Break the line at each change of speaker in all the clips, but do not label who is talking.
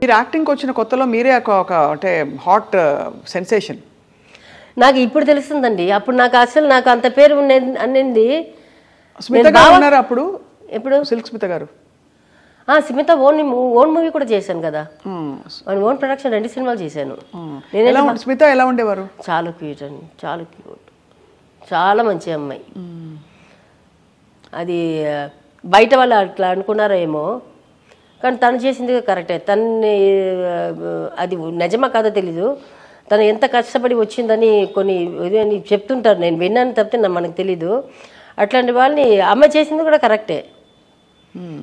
మీరు యాక్టింగ్కి వచ్చిన కొత్తలో మీరే ఒక అంటే హాట్ సెన్సేషన్.
నాకు ఇప్పుడు తెలుస్తుందండి. అప్పుడు నాకు అసలు నాకు అంత పేరు అనింది.
స్మిత గారు ఉన్నారు అప్పుడు.
ఎప్పుడు?
సిల్క్ స్మిత గారు.
స్మిత ఓన్ మూవీ కూడా చేశాను కదా, ఓన్ ప్రొడక్షన్ 2 సినిమాలు చేశాను.
స్మిత ఎలా ఉండేవారు?
చాలా క్యూట్ అండి, చాలా క్యూట్, చాలా మంచి అమ్మాయి. అది బయట వాళ్ళు అట్లా అనుకున్నారో ఏమో, కానీ తను చేసింది కరెక్టే. తన్ని అది నిజమా కాదో తెలీదు, తను ఎంత కష్టపడి వచ్చిందని కొన్ని చెప్తుంటారు, నేను విన్నాను తప్పితే మనకు తెలీదు. అట్లాంటి వాళ్ళని అమ్మాయి చేసింది కూడా కరెక్టే.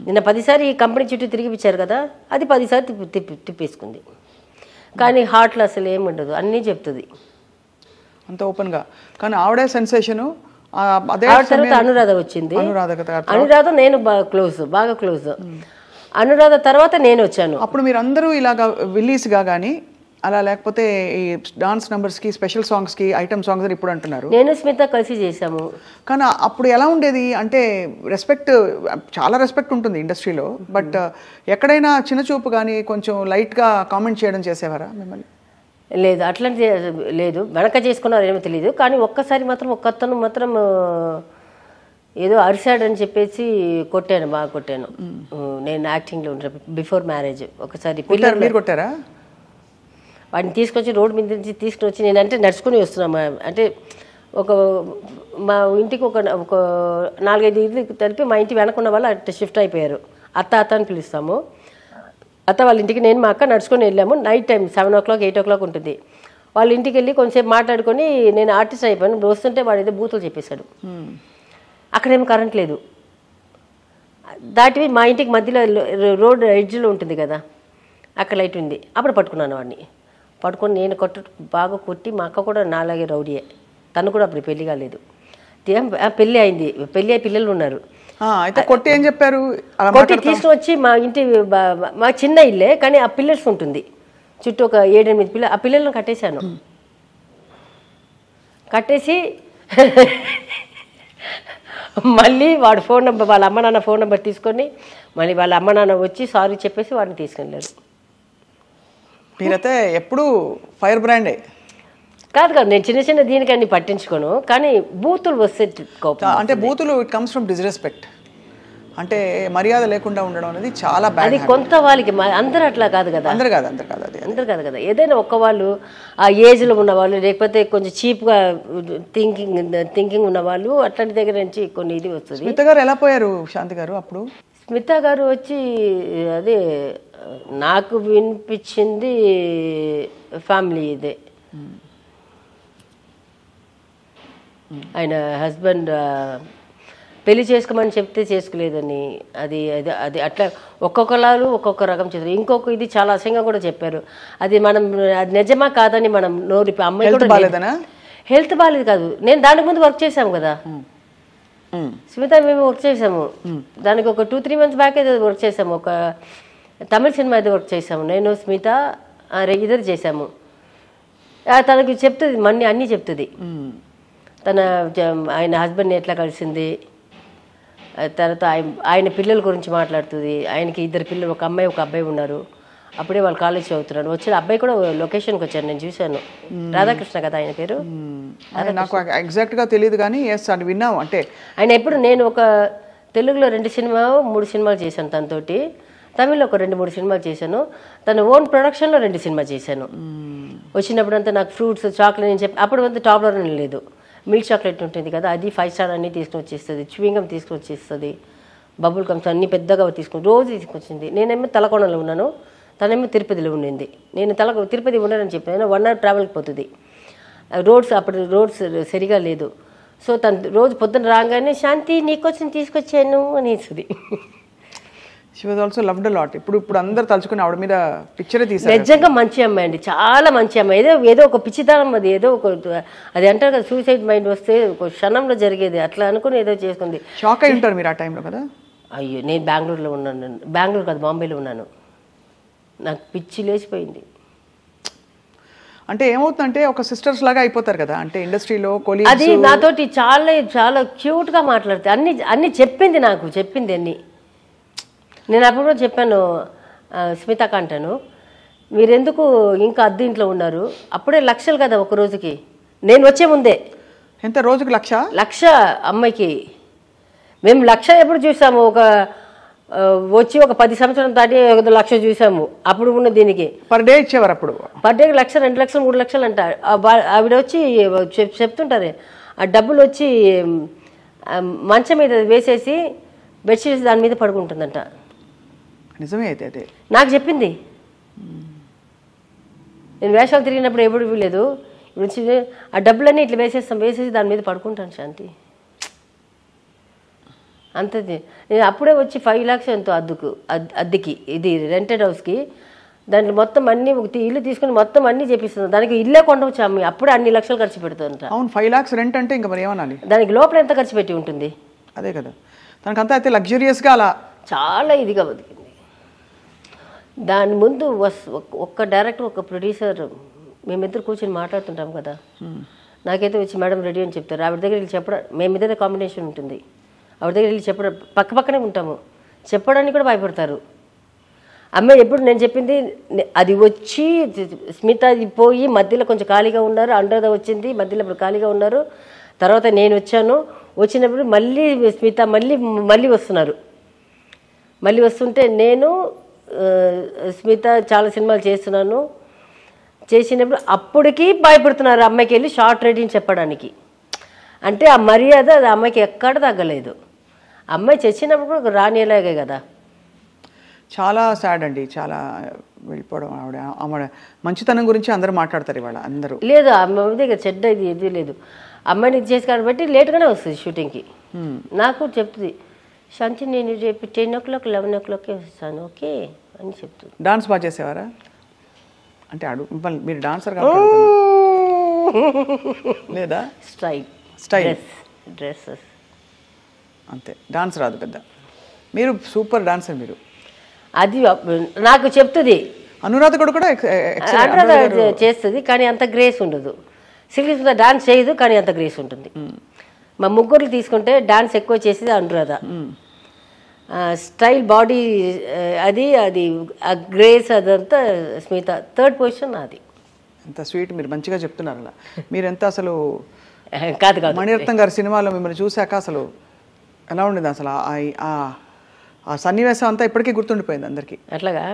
నిన్న 10 సార్లు ఈ కంపెనీ చుట్టూ తిరిగిపించారు కదా, అది 10 సార్లు తిప్పేసుకుంది. కానీ హార్ట్లో అసలు ఏముండదు, అన్నీ చెప్తుంది
అంత ఓపెన్గా. కానీ ఆవిడే సెన్సేషను. అదే
తర్వాత అనురాధ వచ్చింది. అనురాధ నేను బాగా క్లోజ్. అనురాధ తర్వాత నేను వచ్చాను.
అప్పుడు మీరు అందరూ ఇలాగా విల్లీస్గా కానీ అలా, లేకపోతే ఈ డాన్స్ నెంబర్స్కి, స్పెషల్ సాంగ్స్కి, ఐటమ్ సాంగ్స్ అని ఇప్పుడు అంటున్నారు.
నేను స్మిత కలిసి చేశాము.
కానీ అప్పుడు ఎలా ఉండేది అంటే రెస్పెక్ట్, చాలా రెస్పెక్ట్ ఉంటుంది ఇండస్ట్రీలో. బట్ ఎక్కడైనా చిన్న చూపు కానీ కొంచెం లైట్గా కామెంట్ చేయడం చేసేవారా మిమ్మల్ని?
లేదు, అట్లాంటి లేదు. వెనక చేసుకున్నారు ఏమో తెలియదు. కానీ ఒక్కసారి మాత్రం ఒక్కతను మాత్రం ఏదో అరిశాడని చెప్పేసి కొట్టాను, బాగా కొట్టాను. నేను యాక్టింగ్లో ఉంటాను బిఫోర్ మ్యారేజ్. ఒకసారి
మీరు కొట్టారా?
వాడిని తీసుకొచ్చి రోడ్డు మీద నుంచి తీసుకుని వచ్చి, నేనంటే నడుచుకుని వస్తున్నాము. అంటే మా ఇంటికి ఒక 4-5 ఇల్లు కలిపి మా ఇంటి వెనకున్న వాళ్ళు అట్లా షిఫ్ట్ అయిపోయారు. అత్త అని పిలుస్తాము. అత్త వాళ్ళ ఇంటికి నేను మా అక్క నడుచుకొని వెళ్ళాము. నైట్ టైం 7 o'clock 8 o'clock ఉంటుంది. వాళ్ళ ఇంటికి వెళ్ళి కొంచెంసేపు మాట్లాడుకొని నేను ఆర్టిస్ట్ అయిపోయాను. వస్తుంటే వాడు ఏదో బూతులు చెప్పేశాడు. అక్కడేమో కరెంట్ లేదు. దాటివి మా ఇంటికి మధ్యలో రోడ్ ఎడ్జ్లో ఉంటుంది కదా, అక్కడ లైట్ ఉంది. అప్పుడు పట్టుకున్నాను వాడిని. పట్టుకొని నేను బాగా కొట్టి, మా అక్క కూడా నాలాగే రౌడీయే. తను కూడా అప్పుడు పెళ్లి కాలేదు. పెళ్ళి అయింది, పెళ్ళి అయ్యి పిల్లలు ఉన్నారు.
కొట్టి ఏం చెప్పారు?
కొట్టి తీసుకుని వచ్చి మా ఇంటి, మా చిన్న ఇల్లే కానీ ఆ పిల్లర్స్ ఉంటుంది చుట్టూ, ఒక 7-8 పిల్లలు. ఆ పిల్లలను కట్టేశాను. కట్టేసి మళ్ళీ వాడు ఫోన్ నెంబర్, వాళ్ళ అమ్మ నాన్న ఫోన్ నెంబర్ తీసుకొని మళ్ళీ వాళ్ళ అమ్మ నాన్న వచ్చి సారీ చెప్పేసి వాడిని తీసుకెళ్ళారు.
మీరైతే ఎప్పుడు ఫైర్ బ్రాండే
కాదు. నేను చిన్న దీనికన్నీ పట్టించుకోను, కానీ బూతులు వస్తే
అంటే బూతులు ఇట్ కమ్స్ ఫ్రమ్ డిస్రెస్పెక్ట్. అంటే మర్యాద లేకుండా ఉండడం అనేది చాలా బ్యాడ్.
అది కొంత వాళ్ళకి, అందరూ అట్లా కాదు కదా, అందరు కాదు కదా. ఏదైనా ఒక్క వాళ్ళు ఆ ఏజ్లో ఉన్నవాళ్ళు, లేకపోతే కొంచెం చీప్గా థింకింగ్ ఉన్నవాళ్ళు, అట్లాంటి దగ్గర నుంచి కొన్ని ఇది వస్తుంది.
స్మిత గారు ఎలా పోయారు శాంతి గారు అప్పుడు?
స్మిత గారు వచ్చి అదే నాకు వినిపించింది ఫ్యామిలీ ఇదే. ఆయన హస్బెండ్ పెళ్లి చేసుకోమని చెప్తే చేసుకోలేదని, అది అది అది అట్లా ఒక్కొక్కరు ఒక్కొక్క రకం చేస్తారు. ఇంకొక ఇది చాలా అసహ్యంగా కూడా చెప్పారు. అది మనం అది నిజమా కాదని మనం నోరి, అమ్మాయి కూడా హెల్త్ బాగాలేదు కాదు. నేను దానికి ముందు వర్క్ చేశాము కదా స్మిత, మేము వర్క్ చేసాము. దానికి ఒక 2-3 months బ్యాక్ అయితే వర్క్ చేసాము. ఒక తమిళ సినిమా అయితే వర్క్ చేసాము. నేను స్మిత ఇద్దరు చేసాము. తనకి చెప్తుంది, అన్నీ చెప్తుంది. తన ఆయన హస్బెండ్ని ఎట్లా కలిసింది, తర్వాత ఆయన పిల్లల గురించి మాట్లాడుతుంది. ఆయనకి 2 పిల్లలు, ఒక అమ్మాయి ఒక అబ్బాయి ఉన్నారు. అప్పుడే వాళ్ళు కాలేజ్ చదువుతున్నాడు. వచ్చిన అబ్బాయి కూడా లొకేషన్కి వచ్చాను, నేను చూశాను. రాధాకృష్ణ కదా ఆయన పేరు.
నాకు ఎగ్జాక్ట్గా తెలియదు కానీ అది విన్నాం. అంటే
ఆయన ఎప్పుడు, నేను ఒక తెలుగులో 2-3 సినిమాలు చేశాను తనతోటి, తమిళ్లో ఒక 2-3 సినిమాలు చేశాను. తన ఓన్ ప్రొడక్షన్లో 2 సినిమాలు చేశాను. వచ్చినప్పుడు అంతా నాకు ఫ్రూట్స్, చాక్లెట్ నేను చెప్పి, అప్పుడు అంతా టాప్లర్ లేదు, మిల్క్ చాక్లెట్ ఉంటుంది కదా, అది 5 star అన్నీ తీసుకుని వచ్చేస్తుంది. చ్యూయింగం తీసుకుని వచ్చేస్తుంది. బబుల్ గమ్స్ అన్నీ పెద్దగా తీసుకుని రోజు తీసుకొచ్చింది. నేనేమో తలకోణలో ఉన్నాను, తనేమో తిరుపతిలో ఉండింది. నేను తిరుపతి ఉండనని చెప్పాను. 1 hour ట్రావెల్కి పోతుంది. అప్పుడు రోడ్స్ సరిగా లేదు. సో తను రోజు పొద్దున్న రాగానే శాంతి నీకోసం తీసుకొచ్చాను అనేసి.
She was also loved a lot. ఇప్పుడు అందరు తలుచుకుని ఆవిడ మీద పిక్చరే తీశారు.
నిజంగా మంచి అమ్మాయి అండి, చాలా మంచి అమ్మాయి. ఏదో ఒక పిచ్చితనం, అది ఏదో ఒక, అది అంటారు కదా సూసైడ్ మైండ్ వస్తే ఒక క్షణంలో జరిగేది, అట్లా అనుకుని ఏదో చేసుకుంది.
షాక్ అయి ఉంటారు మీరు ఆ టైంలో కదా?
అయ్యో, నేను బెంగళూరులో ఉన్నాను. బెంగళూరు కాదు, బాంబేలో ఉన్నాను. నాకు పిచ్చి లేచిపోయింది.
అంటే ఏమవుతుందంటే ఒక సిస్టర్స్ లాగా అయిపోతారు కదా, అంటే ఇండస్ట్రీలో కొలీగ్స్.
అది నాతోటి చాలా క్యూట్గా మాట్లాడుతుంది. అన్ని చెప్పింది, నాకు చెప్పింది అన్ని. నేను అప్పుడు కూడా చెప్పాను స్మితకు అంటాను, మీరెందుకు ఇంకా అద్దె ఇంట్లో ఉన్నారు, అప్పుడే లక్షలు కదా ఒక రోజుకి, నేను వచ్చే ముందే.
ఎంత రోజుకి 1,00,000?
అమ్మాయికి. మేము 1,00,000 ఎప్పుడు చూసాము, వచ్చి ఒక 10 సంవత్సరం దాటి 1,00,000 చూసాము. అప్పుడు ఉన్న దీనికి
పర్ డే ఇచ్చేవారు అప్పుడు.
పర్ డే 1,00,000, 2,00,000, 3,00,000 అంట. ఆవిడ వచ్చి చెప్తుంటారే, ఆ డబ్బులు వచ్చి మంచం మీద వేసేసి బెడ్షీట్స్ దాని మీద పడుకుంటుందంట.
నిజమే అయితే అదే
నాకు చెప్పింది. నేను వేషాలు తిరిగినప్పుడు ఎప్పుడు వీలేదు. ఇప్పుడు ఆ డబ్బులన్నీ ఇట్లా వేసేసి దాని మీద పడుకుంటాను శాంతి. అంతది. నేను అప్పుడే వచ్చి 5 lakhs ఎంతో అద్దెకి, ఇది రెంటెడ్ హౌస్కి. దాంట్లో మొత్తం అన్ని ఇల్లు తీసుకుని మొత్తం అన్ని చేపిస్తుంది. దానికి ఇల్లే కొండవచ్చు అమ్మి, అప్పుడే అన్ని లక్షలు ఖర్చు పెడుతుందంట.
అవును, 5 lakhs రెంట్ అంటే ఇంకా మరి ఏమనాలి.
దానికి లోపల ఎంత ఖర్చు పెట్టి ఉంటుంది.
అదే కదా, దానికంతా అయితే లగ్జరియస్గా అలా
చాలా ఇదిగా బతికింది. దాని ముందు ఒక్క డైరెక్టర్, ఒక ప్రొడ్యూసర్, మేమిద్దరు కూర్చొని మాట్లాడుతుంటాం కదా, నాకైతే వచ్చి మేడం రెడీ అని చెప్తారు. ఆవిడ దగ్గర వెళ్ళి చెప్పడం, మేమిద్దరే కాంబినేషన్ ఉంటుంది. ఆవిడ దగ్గర వెళ్ళి చెప్పడం, పక్కనే ఉంటాము, చెప్పడానికి కూడా భయపడతారు. అమ్మాయి ఎప్పుడు నేను చెప్పింది అది వచ్చి స్మిత పోయి మధ్యలో కొంచెం ఖాళీగా ఉన్నారు, అనురాధ వచ్చింది మధ్యలో, ఇప్పుడు ఖాళీగా ఉన్నారు. తర్వాత నేను వచ్చాను, వచ్చినప్పుడు మళ్ళీ స్మిత మళ్ళీ వస్తున్నారు. మళ్ళీ వస్తుంటే నేను స్మిత చాలా సినిమాలు చేసినప్పుడు అప్పటికి భయపడుతున్నారు అమ్మాయికి వెళ్ళి షార్ట్ రేటింగ్ చెప్పడానికి. అంటే ఆ మర్యాద అది అమ్మాయికి ఎక్కడ తగ్గలేదు. అమ్మాయి చచ్చినప్పుడు కూడా రానిలాగే కదా.
చాలా సాడ్ అండి, చాలా వెళ్ళిపోవడం. ఆవిడ మంచితనం గురించి అందరూ మాట్లాడతారు ఇవాళ అందరూ.
లేదు, అమ్మాయి దగ్గర చెడ్డ ఇది లేదు. అమ్మాయిని ఇది చేసి కాబట్టి లేట్గానే వస్తుంది షూటింగ్కి. నాకు చెప్తుంది శాంతి, నేను రేపు 10 o'clock 11 o'clock వస్తాను, ఓకే అని చెప్తుంది.
డాన్స్ బాగా చేసేవారా? అంటే మీరు డాన్సర్ లేదా? స్టైల్
డ్రెస్సెస్
అంతే, డాన్స్ రాదు పెద్ద. మీరు సూపర్ డాన్సర్ మీరు.
అది నాకు చెప్తుంది.
అనురాధ కూడా
చేస్తుంది కానీ అంత గ్రేస్ ఉండదు. సిల్క్ డాన్స్ చేయదు కానీ అంత గ్రేస్ ఉంటుంది. మా ముగ్గురు తీసుకుంటే డాన్స్ ఎక్కువ చేసేది అనురాధ. స్టైల్, బాడీ, అది ఆ గ్రేస్ అదంతా స్మిత. 3rd పొజిషన్ అది.
ఎంత స్వీట్, మీరు మంచిగా చెప్తున్నారు. అలా మీరెంత అసలు
కాదు
మణిరత్నం గారి సినిమాలో మిమ్మల్ని చూశాక అసలు ఎలా ఉండేది అసలు ఆ సన్నివేశం అంతా ఇప్పటికీ గుర్తుండిపోయింది అందరికీ.
అట్లాగా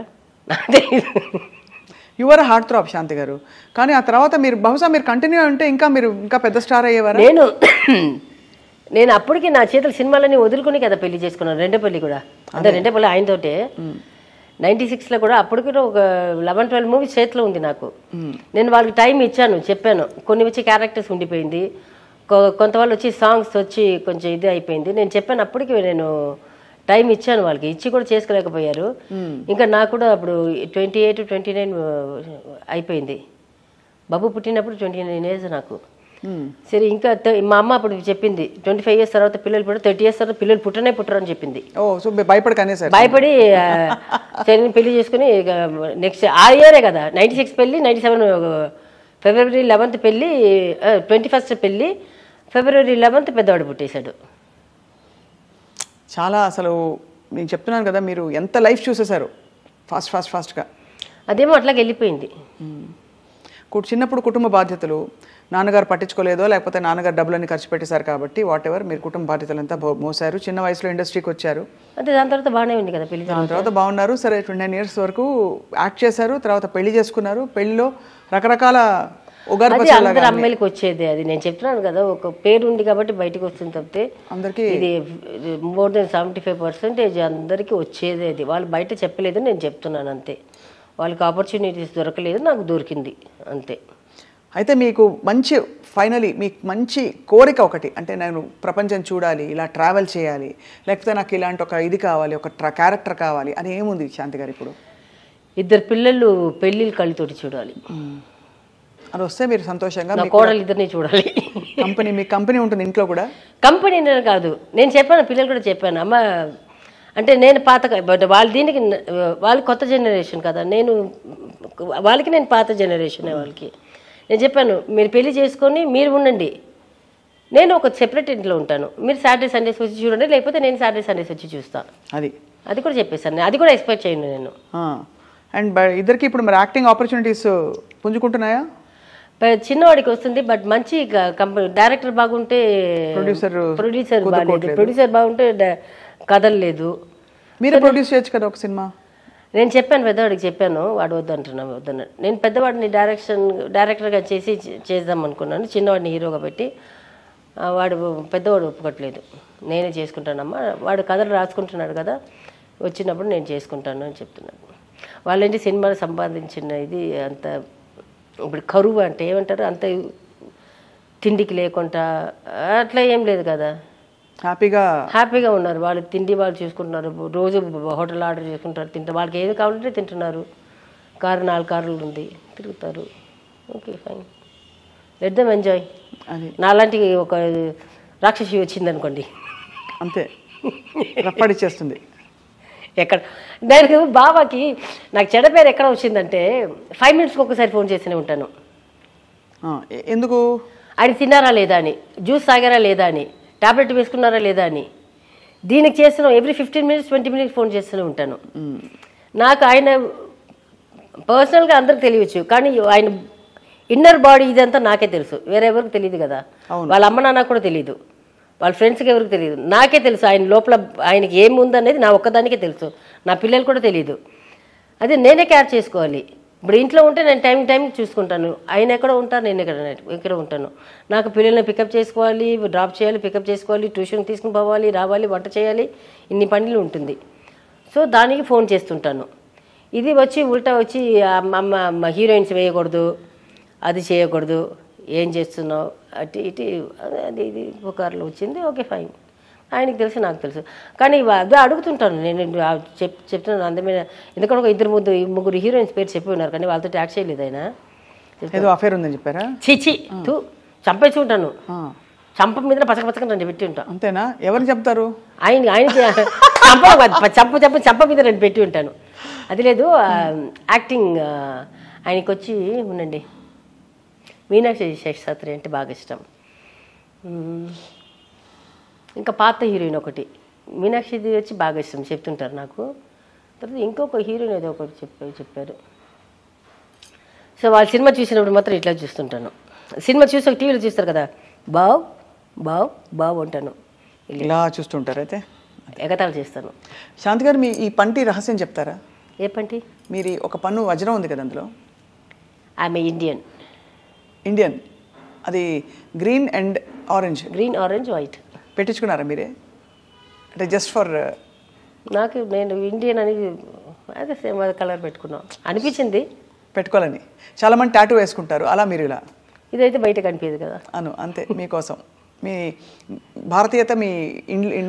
యువర్ హార్ట్ థ్రాప్ శాంతి గారు. కానీ ఆ తర్వాత బహుశా మీరు కంటిన్యూ అంటే ఇంకా పెద్ద స్టార్ అయ్యేవారు.
నేను అప్పటికి నా చేతుల సినిమాలన్నీ వదులుకుని కదా పెళ్లి చేసుకున్నాను. రెండో పెళ్లి కూడా, అంటే రెండో పెళ్లి ఆయనతోటే. 96లో కూడా అప్పటికి ఒక 11-12 మూవీస్ చేతిలో ఉంది నాకు. నేను వాళ్ళకి టైం ఇచ్చాను, చెప్పాను. కొన్ని వచ్చి క్యారెక్టర్స్ ఉండిపోయింది, కొంత వాళ్ళు వచ్చి సాంగ్స్ వచ్చి కొంచెం ఇది అయిపోయింది. నేను చెప్పాను, అప్పటికి నేను టైం ఇచ్చాను వాళ్ళకి, ఇచ్చి కూడా చేసుకోలేకపోయారు. ఇంకా నాకు కూడా అప్పుడు 28, 29 అయిపోయింది. బాబు పుట్టినప్పుడు 29 years నాకు. సరే, ఇంకా మా అమ్మ అప్పుడు చెప్పింది 25 years తర్వాత పిల్లలు పుట్టారు, 30 years తర్వాత పిల్లలు పుట్టరు అని చెప్పింది. భయపడి సరే పెళ్లి చేసుకుని నెక్స్ట్ ఆ ఇయరే కదా 96 పెళ్ళి, 97 February 11th పెళ్ళి, 21st పెళ్ళి, February 11th పెద్దవాడు పుట్టేశాడు.
చాలా అసలు నేను చెప్తున్నాను కదా, మీరు ఎంత లైఫ్ చూసేశారు ఫాస్ట్గా.
అదేమో అట్లాగే వెళ్ళిపోయింది.
చిన్నప్పుడు కుటుంబ బాధ్యతలు నాన్నగారు పట్టించుకోలేదో, లేకపోతే నాన్నగారు డబ్బులన్నీ ఖర్చు పెట్టేశారు కాబట్టి వాట్ ఎవర్, మీరు కుటుంబ బాధ్యతలు అంతా మోసారు. చిన్న వయసులో ఇండస్ట్రీకి వచ్చారు.
అంటే దాని తర్వాత బాగానే ఉంది కదా పెళ్లి.
దాని తర్వాత బాగున్నారు. సరే, 29 years వరకు యాక్ట్ చేశారు. తర్వాత పెళ్లి చేసుకున్నారు. పెళ్లిలో రకరకాల
అందరు అమ్మాయిలకి వచ్చేది. అది నేను చెప్తున్నాను కదా, ఒక పేరు ఉంది కాబట్టి బయటకు వస్తుంది తప్పితే అందరికీ ఇది more than 75% అందరికీ వచ్చేది. అది వాళ్ళు బయట చెప్పలేదు, నేను చెప్తున్నాను అంతే. వాళ్ళకి ఆపర్చునిటీస్ దొరకలేదు, నాకు దొరికింది అంతే.
అయితే మీకు ఫైనలీ మీకు మంచి కోరిక ఒకటి, అంటే నేను ప్రపంచం చూడాలి, ఇలా ట్రావెల్ చేయాలి, లేకపోతే నాకు ఇలాంటి ఒక ఇది కావాలి, ఒక క్యారెక్టర్ కావాలి అని ఏముంది శాంతి గారు? ఇప్పుడు 2
పిల్లలు పెళ్ళిళ్ళు కళ్ళతోటి చూడాలి
అది వస్తే మీరు సంతోషంగా,
కోడలు 2 చూడాలి.
మీ కంపెనీ ఉంటుంది ఇంట్లో కూడా?
కంపెనీ కాదు, నేను చెప్పాను, పిల్లలు కూడా చెప్పాను. అమ్మ అంటే నేను పాత, బట్ వాళ్ళు దీనికి వాళ్ళు కొత్త జనరేషన్ కదా, వాళ్ళకి నేను పాత జనరేషన్. వాళ్ళకి నేను చెప్పాను, మీరు పెళ్లి చేసుకొని మీరు ఉండండి, నేను ఒక సెపరేట్ ఇంట్లో ఉంటాను, మీరు సాటర్డే సండేస్ వచ్చి చూడండి, లేకపోతే నేను సాటర్డే సండేస్ వచ్చి చూస్తాను. అది కూడా చెప్పేశాను. అది కూడా ఎక్స్పెక్ట్ చేయను నేను.
అండ్ ఇద్దరికి ఇప్పుడు మరి యాక్టింగ్ ఆపర్చునిటీస్ పుంజుకుంటున్నాయా?
చిన్నవాడికి వస్తుంది, బట్ మంచి కంపెనీ డైరెక్టర్ బాగుంటే ప్రొడ్యూసర్ బాగాలేదు, ప్రొడ్యూసర్ బాగుంటే కథలు లేదు.
మీరు ప్రొడ్యూస్ చేయొచ్చు కదా ఒక సినిమా.
నేను చెప్పాను పెద్దవాడికి, చెప్పాను, వాడు వద్దంటున్నాను వద్దన్నాడు. నేను పెద్దవాడిని డైరెక్టర్గా చేద్దాం అనుకున్నాను, చిన్నవాడిని హీరోగా పెట్టి. వాడు పెద్దవాడు ఒప్పుకోవట్లేదు, నేనే చేసుకుంటానమ్మా, వాడు కథలు రాసుకుంటున్నాడు కదా, వచ్చినప్పుడు నేను చేసుకుంటాను అని చెప్తున్నాను. వాళ్ళేంటి సినిమాలు సంపాదించిన ఇది అంత ఇప్పుడు కరువు అంటే ఏమంటారు, అంత తిండికి లేకుండా అట్లా ఏం లేదు కదా, హ్యాపీగా ఉన్నారు. వాళ్ళు తిండి వాళ్ళు చూసుకుంటున్నారు, రోజు హోటల్ ఆర్డర్ చేసుకుంటారు, తింటారు, వాళ్ళకి ఏది కావాలంటే తింటున్నారు. 4 కార్లు ఉంది, తిరుగుతారు. Okay fine, let them enjoy. నాలాంటి ఒక రాక్షసి వచ్చింది అనుకోండి,
అంతే రప్పడిచ్చేస్తుంది.
ఎక్కడ దానికి బాబాకి నాకు చెడ్డ పేరు ఎక్కడ వచ్చిందంటే 5 మినిట్స్కి ఒకసారి ఫోన్ చేస్తూనే ఉంటాను.
ఎందుకు?
ఆయన తిన్నారా లేదా అని, జ్యూస్ తాగారా లేదా అని, టాబ్లెట్ వేసుకున్నారా లేదా అని. దీనికి చేస్తున్నాం ఎవ్రీ 15 మినిట్స్ 20 మినిట్స్ ఫోన్ చేస్తూనే ఉంటాను. నాకు ఆయన పర్సనల్గా అందరికి తెలియచ్చు, కానీ ఆయన ఇన్నర్ బాడీ ఇదంతా నాకే తెలుసు, వేరెవరికి తెలియదు కదా. వాళ్ళ అమ్మ నాన్న కూడా తెలియదు, వాళ్ళ ఫ్రెండ్స్కి ఎవరికి తెలియదు, నాకే తెలుసు. ఆయన లోపల ఆయనకి ఏముందనేది నా ఒక్కదానికే తెలుసు, నా పిల్లలు కూడా తెలియదు. అదే నేనే కేర్ చేసుకోవాలి. ఇప్పుడు ఇంట్లో ఉంటే నేను టైం చూసుకుంటాను, ఆయన ఎక్కడ ఉంటారు, నేను ఎక్కడ ఉంటాను. నాకు పిల్లల్ని పికప్ చేసుకోవాలి, డ్రాప్ చేయాలి, పికప్ చేసుకోవాలి, ట్యూషన్ తీసుకుని పోవాలి, రావాలి, వంట చేయాలి, ఇన్ని పనులు ఉంటుంది. సో దానికి ఫోన్ చేస్తుంటాను. ఇది వచ్చి ఉల్టా వచ్చి అమ్మ హీరోయిన్స్ వేయకూడదు, అది చేయకూడదు, ఏం చేస్తున్నావు అటు ఇటు అది ఇది పుకార్లు వచ్చింది. ఓకే ఫైన్, ఆయనకి తెలుసు, నాకు తెలుసు. కానీ అదే అడుగుతుంటాను నేను, చెప్తున్నాను అందమైన. ఎందుకంటే ఒక 2-3 హీరోయిన్స్ పేరు చెప్పి ఉన్నారు, కానీ వాళ్ళతో యాక్ట్ చేయలేదు ఆయన.
ఏదో అఫేర్ ఉందని చెప్పారా?
చిచి చంపేసి ఉంటాను, చంప మీద పచ్చక రెండు పెట్టి ఉంటాను.
అంతేనా? ఎవరు చెప్తారు?
ఆయనకి చంప మీద రెండు పెట్టి ఉంటాను. అది లేదు యాక్టింగ్. ఆయనకి వచ్చి ఉండండి, మీనాక్షి శేషాద్రి అంటే బాగా ఇష్టం. ఇంకా పాత హీరోయిన్ ఒకటి మీనాక్షిది వచ్చి బాగా ఇష్టం, చెప్తుంటారు నాకు. తర్వాత ఇంకొక హీరోయిన్ ఏదో ఒకటి చెప్పారు. సో వాళ్ళ సినిమా చూసినప్పుడు మాత్రం ఇట్లా చూస్తుంటాను. సినిమా చూసి ఒక టీవీలో చూస్తారు కదా, బావ్ అంటాను,
ఇలా చూస్తుంటారు. అయితే
ఎగతాళి చేస్తాను.
శాంతి గారు, మీ ఈ పంటి రహస్యం చెప్తారా?
ఏ పంటి?
మీరు ఒక పన్ను వజ్రం ఉంది కదా అందులో.
ఆమె ఇండియన్,
అది గ్రీన్ అండ్ ఆరెంజ్
వైట్
పెట్టించుకున్నారా మీరే? అంటే జస్ట్ ఫర్
నాకు, నేను ఇండియన్ అని అదే సేమ్ అది కలర్ పెట్టుకున్నాం అనిపించింది,
పెట్టుకోవాలని. చాలా మంది టాటూ వేసుకుంటారు, అలా మీరు ఇలా.
ఇదైతే బయట కనిపించదు కదా,
అంతే మీకోసం. మీ భారతీయత మీ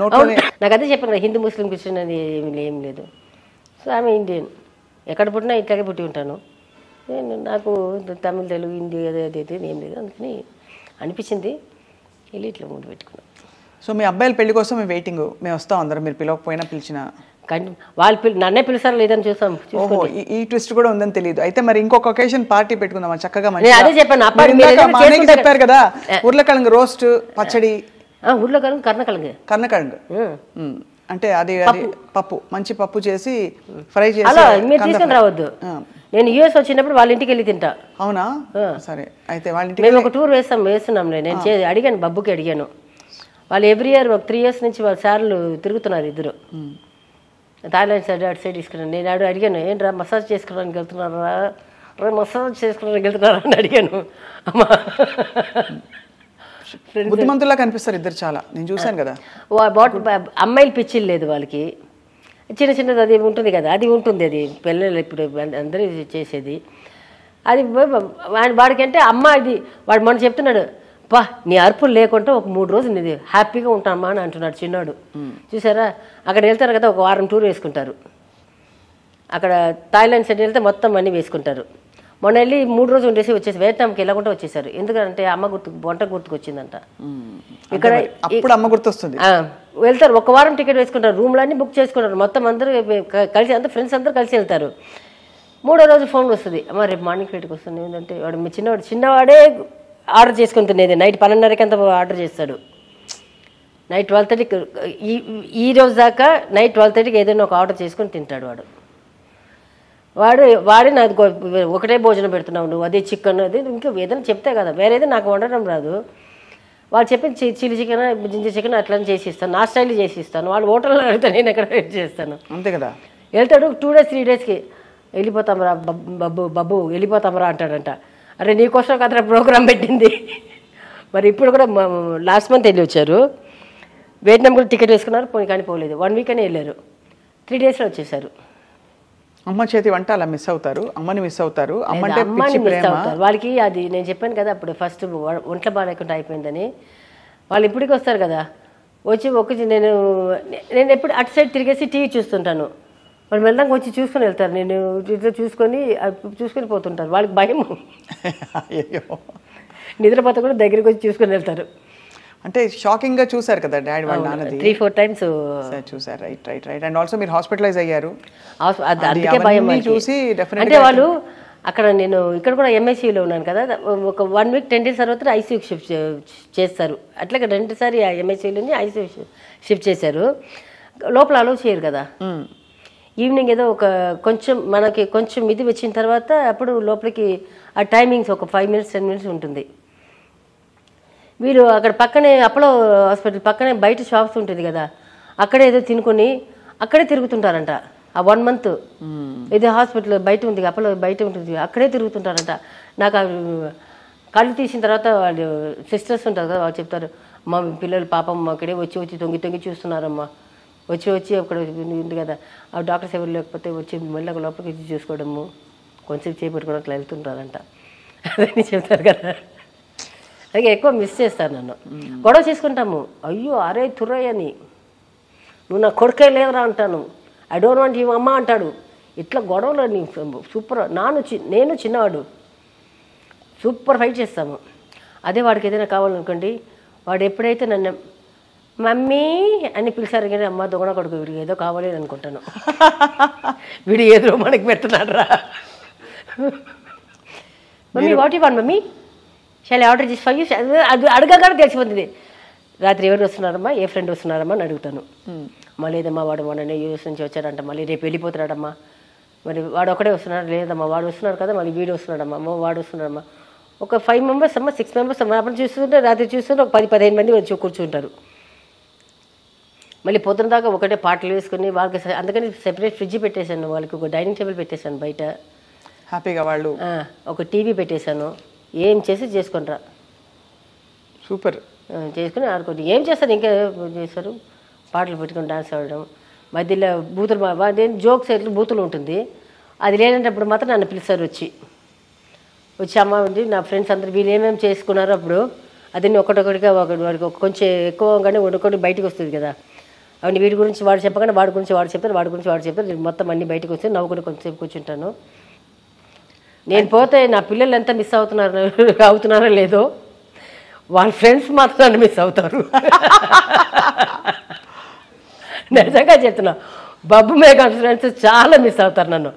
నోట్లోనే. నాకు
అదే చెప్పాను కదా, హిందూ ముస్లిం క్రిస్టియన్ అని ఏం లేదు. సో ఆమె ఇండియన్, ఎక్కడ పుట్టినా ఇట్లాగే పుట్టి ఉంటాను. నాకు తమిళ, తెలుగు, హిందీ అదే ఏం లేదు, అందుకని అనిపించింది, వెళ్ళి ఇట్లా ముందు పెట్టుకున్నాం.
సో మీ అబ్బాయిల పెళ్లి కోసం మేము వెయిటింగ్, మేము వస్తాం అందరం, మీరు పిలవకపోయినా పిలిచినా.
వాళ్ళు నన్నే పిలుస్తారు లేదని చూసాం.
ఓహో, ఈ ట్విస్ట్ కూడా ఉందని తెలియదు. అయితే మరి ఇంకొక ఒకేషన్ పార్టీ పెట్టుకుందాం చక్కగా.
అదే చెప్పాను,
చెప్పారు కదా, ఉర్లకిழங்கு రోస్ట్ పచ్చడి.
ఉర్లకిழங்கு కర్ణకిழங்கு
అంటే అది పప్పు, మంచి పప్పు చేసి ఫ్రై చేసి.
అలా మీరు తీసుకుని రావద్దు, నేను యూఎస్ వచ్చినప్పుడు వాళ్ళ ఇంటికి వెళ్ళి తింటా.
అవునా? సరే, అయితే వాళ్ళ ఇంటికి
మేము ఒక టూర్ వేస్తున్నాంలే. నేను అడిగాను, బబ్బుకి అడిగాను. వాళ్ళు ఎవ్రీ ఇయర్ ఒక 3 years నుంచి వాళ్ళ సార్లు తిరుగుతున్నారు ఇద్దరు. థాయిలాండ్ సైడ్ అటు సైడ్ తీసుకున్నాను. నేను అడిగాను, ఏంట్రా మసాజ్ చేసుకోవడానికి వెళ్తున్నారా, మసాజ్ చేసుకోవడానికి వెళ్తున్నారా అని అడిగాను. అమ్మా
బుద్ధిమంతుల్లా కనిపిస్తారు ఇద్దరు చాలా, నేను చూశాను కదా.
అమ్మాయిలు పిచ్చిలు లేదు వాళ్ళకి, చిన్నది అది ఉంటుంది కదా, అది ఉంటుంది. అది పిల్లలు ఇప్పుడు అందరూ చేసేది అది. వాడికంటే అమ్మ ఇది, వాడు మొన్న చెప్తున్నాడు, పా నీ అరుపులు లేకుండా ఒక 3 రోజులు నీది హ్యాపీగా ఉంటామా అని అంటున్నాడు చిన్నాడు. చూసారా, అక్కడ వెళ్తారు కదా, ఒక వారం టూర్ వేసుకుంటారు. అక్కడ థాయిలాండ్ సైడ్ వెళ్తే మొత్తం అన్నీ వేసుకుంటారు. మొన్న వెళ్ళి 3 రోజులు ఉండేసి వచ్చేసి వియత్నాంకి వెళ్ళకుండా వచ్చేసారు. ఎందుకంటే అమ్మ వంట గుర్తుకొచ్చిందంట. ఇక్కడ
అప్పుడు అమ్మ గుర్తొస్తుంది.
వెళ్తారు, ఒక వారం టికెట్ వేసుకుంటారు, రూమ్లు అన్నీ బుక్ చేసుకుంటారు, మొత్తం అందరూ కలిసి, అందరూ ఫ్రెండ్స్ అందరూ కలిసి వెళ్తారు. 3వ రోజు ఫోన్ వస్తుంది, అమ్మ రేపు మార్నింగ్ ఫ్లైట్కి వస్తుంది. ఏంటంటే వాడు చిన్నవాడే ఆర్డర్ చేసుకుని తినేది. నైట్ 12:30కి అంతా ఆర్డర్ చేస్తాడు. నైట్ 12:30కి, ఈ రోజు దాకా నైట్ 12:30కి ఏదైనా ఒక ఆర్డర్ చేసుకొని తింటాడు వాడు. వాడే నాకు ఒకటే భోజనం పెడుతున్నావు నువ్వు, అదే చికెన్ అది ఇంకా ఏదైనా చెప్తే కదా, వేరేది నాకు వండడం రాదు. వాళ్ళు చెప్పిన చిల్లీ చికెన్ జింజర్ చికెన్ అట్లా చేసి ఇస్తాను, నా స్టైల్ చేసి ఇస్తాను. వాళ్ళు హోటల్లో అడిగితే నేను ఎక్కడ వెయిట్ చేస్తాను.
అంతే కదా.
వెళ్తాడు 2 days 3 daysకి, వెళ్ళిపోతాంరా బబ్బు వెళ్ళిపోతాంరా అంటాడంట. అరే నీకోసం కదరా ప్రోగ్రామ్ పెట్టింది. మరి ఇప్పుడు కూడా లాస్ట్ మంత్ వెళ్ళి వచ్చారు, వియట్నాం కూడా టికెట్ వేసుకున్నారు, కానీ పోలేదు. 1 week అని వెళ్ళారు, 3 daysలో వచ్చేసారు.
అమ్మ చేతి వంట అలా మిస్ అవుతారు, అమ్మని మిస్ అవుతారు. అమ్మంటే
అమ్మని మిస్ అవుతారు. వాళ్ళకి అది నేను చెప్పాను కదా అప్పుడు, ఫస్ట్ ఒంట్లో బాగాలేకుండా అయిపోయిందని. వాళ్ళు ఇప్పటికి వస్తారు కదా, వచ్చి నేను ఎప్పుడు అటు సైడ్ తిరిగేసి టీవీ చూస్తుంటాను. వాళ్ళు మెల్లగా వచ్చి చూసుకొని వెళ్తారు, నేను ఇట్లా చూసుకొని పోతుంటారు. వాళ్ళకి భయం, నిద్రపోతే కూడా దగ్గరికి వచ్చి చూసుకొని వెళ్తారు.
అంటే షాకింగ్ గా చూసారు కదా డాడీ వాళ్ళ నాన్నది,
3-4 times
చూసారు. రైట్. అండ్ ఆల్సో మీరు హాస్పిటలైజ్ అయ్యారు,
అందుకే భయం
చూసి.
అంటే వాళ్ళు అక్కడ, నేను ఇక్కడ కూడా ఎంఐసీయూలో ఉన్నాను కదా, ఒక 1 week 10 days తర్వాత ఐసీయూకి షిఫ్ట్ చేస్తారు. అట్లాగే 2 సారి ఎంఐసీయూలోని ఐసీయూ షిఫ్ట్ చేశారు. లోపల అలౌ చేయరు కదా. ఈవినింగ్ ఏదో ఒక మనకి కొంచెం ఇది వచ్చిన తర్వాత అప్పుడు లోపలికి ఆ టైమింగ్స్ ఒక 5 minutes 10 minutes ఉంటుంది. వీళ్ళు అక్కడ పక్కనే అపోలో హాస్పిటల్ పక్కనే బయట షాప్స్ ఉంటుంది కదా, అక్కడే ఏదో తినుకొని అక్కడే తిరుగుతుంటారంట. ఆ 1 month ఇది హాస్పిటల్ బయట ఉంది, అపోలో బయట ఉంటుంది, అక్కడే తిరుగుతుంటారంట. నాకు కళ్ళు తీసిన తర్వాత వాళ్ళు సిస్టర్స్ ఉంటారు కదా, వాళ్ళు చెప్తారు, మా పిల్లలు పాపం అక్కడే వచ్చి తొంగి చూస్తున్నారమ్మా, వచ్చి అక్కడ ఉంది కదా, ఆ డాక్టర్స్ ఎవరు లేకపోతే వచ్చి మళ్ళీ లోపలికి వచ్చి చూసుకోవడము, కొంచెం చేపెట్టుకోవడం అట్లా వెళ్తుంటారంట. అదని చెప్తారు కదా. అలాగే ఎక్కువ మిస్ చేస్తారు నన్ను. గొడవ చేసుకుంటాము, అయ్యో అరే తుర్రయ్య అని, నువ్వు నా కొడుకే లేదురా అంటాను, ఐ డోంట్ వాంట్ యూ అమ్మ అంటాడు. ఇట్లా గొడవలు సూపర్. నేను చిన్నవాడు సూపర్ ఫైట్ చేస్తాము. అదే వాడికి ఏదైనా కావాలనుకోండి, వాడు ఎప్పుడైతే నన్ను మమ్మీ అని పిలిచారు కానీ, అమ్మ దొంగ కొడుకు వీడికి ఏదో కావాలి అని అనుకుంటాను, వీడు ఏదో మనకి పెడుతున్నాడు రా. Mummy what you want mummy, shall order చేసి 5 అది అడగగానే తెలిసిపోతుంది. రాత్రి ఎవరు వస్తున్నారమ్మా, ఏ ఫ్రెండ్ వస్తున్నారమ్మా అని అడుగుతాను. మళ్ళీ లేదమ్మా వాడు మొన్న యూఎస్ నుంచి వచ్చాడంట, మళ్ళీ రేపు వెళ్ళిపోతున్నాడమ్మా, మరి వాడు ఒకడే వస్తున్నాడు, లేదమ్మా వాడు వస్తున్నాడు కదా, మళ్ళీ వీడు వస్తున్నాడమ్మా, వాడు వస్తున్నాడమ్మా. ఒక 5 members అమ్మా, 6 members అమ్మా. అప్పుడు చూస్తుంటే రాత్రి చూస్తుంటే ఒక 10-15 మంది వచ్చి కూర్చుంటారు. మళ్ళీ పొద్దున దాకా ఒకటే పాటలు వేసుకుని వాళ్ళకి, అందుకని సెపరేట్ ఫ్రిడ్జ్ పెట్టేశాను, వాళ్ళకి ఒక డైనింగ్ టేబుల్ పెట్టేశాను బయట,
హ్యాపీగా వాళ్ళు,
ఒక టీవీ పెట్టేశాను. ఏం చేసుకుంటారా,
సూపర్
చేసుకుని ఆడుకోండి. ఏం చేస్తారు, ఇంకా చేస్తారు, పాటలు పెట్టుకొని డాన్స్ ఆడడం, మధ్యలో బూతులు, జోక్స్ ఎట్లు బూతులు ఉంటుంది. అది లేనప్పుడు మాత్రం నన్ను పిలుస్తారు, వచ్చి అమ్మ ఉంది నా ఫ్రెండ్స్ అందరూ వీళ్ళు ఏమేమి చేసుకున్నారో అప్పుడు అదన్నీ ఒకటొకటిగా వాడికి కొంచెం ఎక్కువగానే ఒకటి బయటకు వస్తుంది కదా. అవన్నీ వీడి గురించి వాడు చెప్పగానే వాడి గురించి వాడు చెప్తారు, వాడి గురించి వాడు చెప్తారు, మొత్తం అన్నీ బయటకు వస్తే నవ్వుకుని కొంచెంసేపు కూర్చుంటాను. నేను పోతే నా పిల్లలు ఎంత మిస్ అవుతున్నారో లేదో, వాళ్ళ ఫ్రెండ్స్ మాత్రం నన్ను మిస్ అవుతారు. నిజంగా చెప్తున్నా, బబ్బు మేఘ ఫ్రెండ్స్ చాలా మిస్ అవుతారు నన్ను.